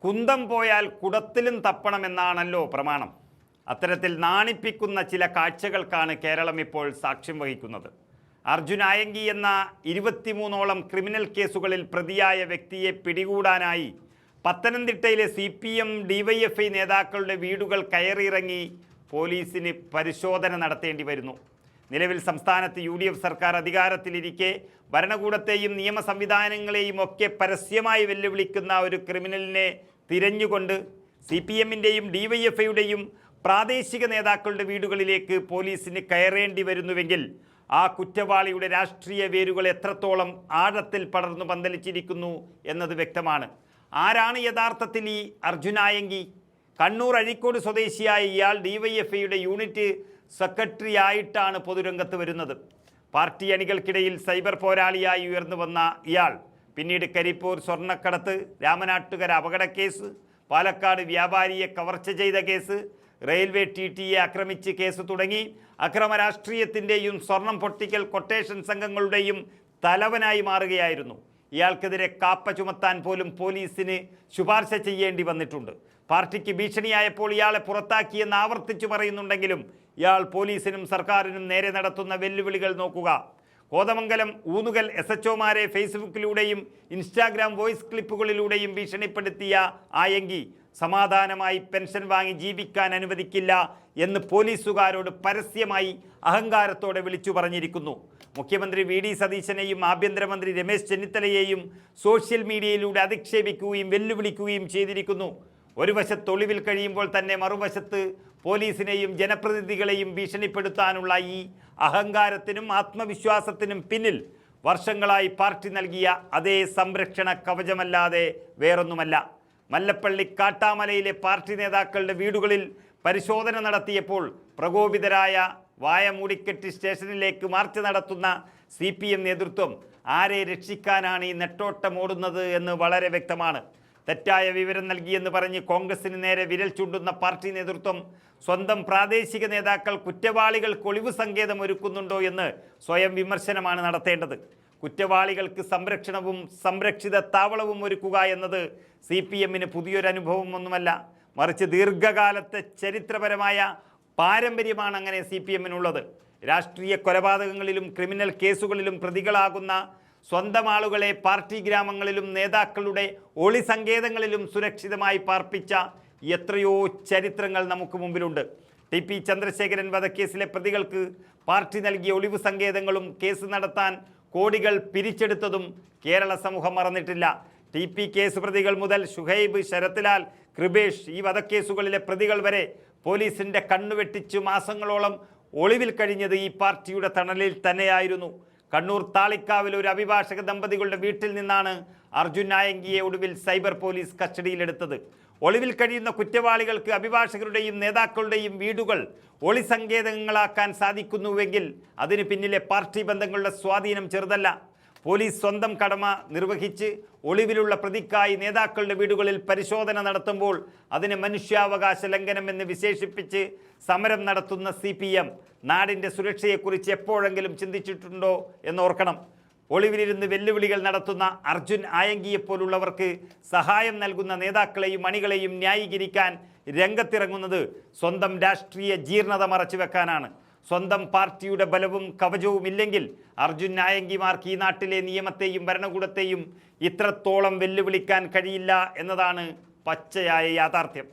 കുന്തം പോയാൽ കുടത്തിലും തപ്പണമെന്നാണല്ലോ പ്രമാണം. അത്തരത്തിൽ നാണിപ്പിക്കുന്ന ചില കാഴ്ചകൾക്കാണ് കേരളം ഇപ്പോൾ സാക്ഷ്യം വഹിക്കുന്നത്. അർജുൻ ആയങ്കി എന്ന 23ഓളം ക്രിമിനൽ കേസുകളിൽ പ്രതിയായ വ്യക്തിയെ പിടികൂടാനായി പത്തനംതിട്ടയിലെ CPM DYFI നേതാക്കളുടെ വീടുകൾ കയറിയിറങ്ങി പോലീസിന് പരിശോധന നടത്തേണ്ടി വരുന്നു. നിലവിൽ സംസ്ഥാനത്ത് UDF സർക്കാർ അധികാരത്തിലിരിക്കെ ഭരണകൂടത്തെയും നിയമ സംവിധാനങ്ങളെയും ഒക്കെ പരസ്യമായി വെല്ലുവിളിക്കുന്ന ഒരു ക്രിമിനലിനെ തിരഞ്ഞുകൊണ്ട് CPMൻ്റെയും DYFIയുടെയും പ്രാദേശിക നേതാക്കളുടെ വീടുകളിലേക്ക് പോലീസിന് കയറേണ്ടി വരുന്നുവെങ്കിൽ ആ കുറ്റവാളിയുടെ രാഷ്ട്രീയ വേരുകൾ എത്രത്തോളം ആഴത്തിൽ പടർന്നു പന്തലിച്ചിരിക്കുന്നു എന്നത് വ്യക്തമാണ്. ആരാണ് യഥാർത്ഥത്തിൽ ഈ അർജുൻ ആയങ്കി? കണ്ണൂർ അഴീക്കോട് സ്വദേശിയായ ഇയാൾ DYFIയുടെ യൂണിറ്റ് സെക്രട്ടറി ആയിട്ടാണ് പൊതുരംഗത്ത് വരുന്നത്. പാർട്ടി അണികൾക്കിടയിൽ സൈബർ പോരാളിയായി ഉയർന്നു വന്ന ഇയാൾ പിന്നീട് കരിപ്പൂർ സ്വർണ്ണക്കടത്ത്, രാമനാട്ടുകര അപകടക്കേസ്, പാലക്കാട് വ്യാപാരിയെ കവർച്ച ചെയ്ത കേസ്, റെയിൽവേ TTE ആക്രമിച്ച് കേസ് തുടങ്ങി അക്രമ രാഷ്ട്രീയത്തിൻ്റെയും സ്വർണം പൊട്ടിക്കൽ കൊട്ടേഷൻ സംഘങ്ങളുടെയും തലവനായി മാറുകയായിരുന്നു. ഇയാൾക്കെതിരെ കാപ്പ ചുമത്താൻ പോലും പോലീസിന് ശുപാർശ ചെയ്യേണ്ടി വന്നിട്ടുണ്ട്. പാർട്ടിക്ക് ഭീഷണിയായപ്പോൾ ഇയാളെ പുറത്താക്കിയെന്ന് ആവർത്തിച്ചു പറയുന്നുണ്ടെങ്കിലും ഇയാൾ പോലീസിനും സർക്കാരിനും നേരെ നടത്തുന്ന വെല്ലുവിളികൾ നോക്കുക. കോതമംഗലം ഊന്നുകൽ SHOമാരെ ഫേസ്ബുക്കിലൂടെയും ഇൻസ്റ്റാഗ്രാം വോയിസ് ക്ലിപ്പുകളിലൂടെയും ഭീഷണിപ്പെടുത്തിയ ആയങ്കി സമാധാനമായി പെൻഷൻ വാങ്ങി ജീവിക്കാൻ അനുവദിക്കില്ല എന്ന് പോലീസുകാരോട് പരസ്യമായി അഹങ്കാരത്തോടെ വിളിച്ചു പറഞ്ഞിരിക്കുന്നു. മുഖ്യമന്ത്രി VD സതീശനെയും ആഭ്യന്തരമന്ത്രി രമേശ് ചെന്നിത്തലയെയും സോഷ്യൽ മീഡിയയിലൂടെ അധിക്ഷേപിക്കുകയും വെല്ലുവിളിക്കുകയും ചെയ്തിരിക്കുന്നു. ഒരു വശത്ത് ഒളിവിൽ കഴിയുമ്പോൾ തന്നെ മറുവശത്ത് പോലീസിനെയും ജനപ്രതിനിധികളെയും ഭീഷണിപ്പെടുത്താനുള്ള ഈ അഹങ്കാരത്തിനും ആത്മവിശ്വാസത്തിനും പിന്നിൽ വർഷങ്ങളായി പാർട്ടി നൽകിയ അതേ സംരക്ഷണ കവചമല്ലാതെ വേറൊന്നുമല്ല. മല്ലപ്പള്ളി കാട്ടാമലയിലെ പാർട്ടി നേതാക്കളുടെ വീടുകളിൽ പരിശോധന നടത്തിയപ്പോൾ പ്രകോപിതരായ വായമൂടിക്കെട്ടി സ്റ്റേഷനിലേക്ക് മാർച്ച് നടത്തുന്ന CPM നേതൃത്വം ആരെ രക്ഷിക്കാനാണ് ഈ നെട്ടോട്ടമോടുന്നത് എന്ന് വളരെ വ്യക്തമാണ്. തെറ്റായ വിവരം നൽകിയെന്ന് പറഞ്ഞ് കോൺഗ്രസിന് നേരെ വിരൽ ചൂണ്ടുന്ന പാർട്ടി നേതൃത്വം സ്വന്തം പ്രാദേശിക നേതാക്കൾ കുറ്റവാളികൾക്ക് ഒളിവ് സങ്കേതം ഒരുക്കുന്നുണ്ടോ എന്ന് സ്വയം വിമർശനമാണ് നടത്തേണ്ടത്. കുറ്റവാളികൾക്ക് സംരക്ഷണവും സംരക്ഷിത താവളവും ഒരുക്കുക എന്നത് CPMന് പുതിയൊരു അനുഭവമൊന്നുമല്ല, മറിച്ച് ദീർഘകാലത്തെ ചരിത്രപരമായ പാരമ്പര്യമാണ് അങ്ങനെ CPMനുള്ളത്. രാഷ്ട്രീയ കൊലപാതകങ്ങളിലും ക്രിമിനൽ കേസുകളിലും പ്രതികളാകുന്ന സ്വന്തം ആളുകളെ പാർട്ടി ഗ്രാമങ്ങളിലും നേതാക്കളുടെ ഒളി സങ്കേതങ്ങളിലും സുരക്ഷിതമായി പാർപ്പിച്ച എത്രയോ ചരിത്രങ്ങൾ നമുക്ക് മുമ്പിലുണ്ട്. TP ചന്ദ്രശേഖരൻ വധക്കേസിലെ പ്രതികൾക്ക് പാർട്ടി നൽകിയ ഒളിവ് സങ്കേതങ്ങളും കേസ് നടത്താൻ കോടികൾ പിരിച്ചെടുത്തതും കേരള സമൂഹം മറന്നിട്ടില്ല. TP കേസ് പ്രതികൾ മുതൽ ഷുഹൈബ്, ശരത്ലാൽ, കൃപേഷ്, ഈ വധക്കേസുകളിലെ പ്രതികൾ വരെ പോലീസിൻ്റെ കണ്ണുവെട്ടിച്ച് മാസങ്ങളോളം ഒളിവിൽ കഴിഞ്ഞത് ഈ പാർട്ടിയുടെ തണലിൽ തന്നെയായിരുന്നു. കണ്ണൂർ താളിക്കാവിൽ ഒരു അഭിഭാഷക ദമ്പതികളുടെ വീട്ടിൽ നിന്നാണ് അർജുൻ ആയങ്കിയെ ഒടുവിൽ സൈബർ പോലീസ് കസ്റ്റഡിയിലെടുത്തത്. ഒളിവിൽ കഴിയുന്ന കുറ്റവാളികൾക്ക് അഭിഭാഷകരുടെയും നേതാക്കളുടെയും വീടുകൾ ഒളി സങ്കേതങ്ങളാക്കാൻ സാധിക്കുന്നുവെങ്കിൽ അതിന് പിന്നിലെ പാർട്ടി ബന്ധങ്ങളുടെ സ്വാധീനം ചെറുതല്ല. പോലീസ് സ്വന്തം കടമ നിർവഹിച്ച് ഒളിവിലുള്ള പ്രതിക്കായി നേതാക്കളുടെ വീടുകളിൽ പരിശോധന നടത്തുമ്പോൾ അതിനെ മനുഷ്യാവകാശ ലംഘനം എന്ന് വിശേഷിപ്പിച്ച് സമരം നടത്തുന്ന CPM നാടിൻ്റെ സുരക്ഷയെക്കുറിച്ച് എപ്പോഴെങ്കിലും ചിന്തിച്ചിട്ടുണ്ടോ എന്നോർക്കണം. ഒളിവിലിരുന്ന് വെല്ലുവിളികൾ നടത്തുന്ന അർജുൻ ആയങ്കിയെപ്പോലുള്ളവർക്ക് സഹായം നൽകുന്ന നേതാക്കളെയും അണികളെയും ന്യായീകരിക്കാൻ രംഗത്തിറങ്ങുന്നത് സ്വന്തം രാഷ്ട്രീയ ജീർണത മറച്ചു വെക്കാനാണ്. സ്വന്തം പാർട്ടിയുടെ ബലവും കവചവും ഇല്ലെങ്കിൽ അർജുൻ ആയങ്കിമാർക്ക് ഈ നാട്ടിലെ നിയമത്തെയും ഭരണകൂടത്തെയും ഇത്രത്തോളം വെല്ലുവിളിക്കാൻ കഴിയില്ല എന്നതാണ് പച്ചയായ യാഥാർത്ഥ്യം.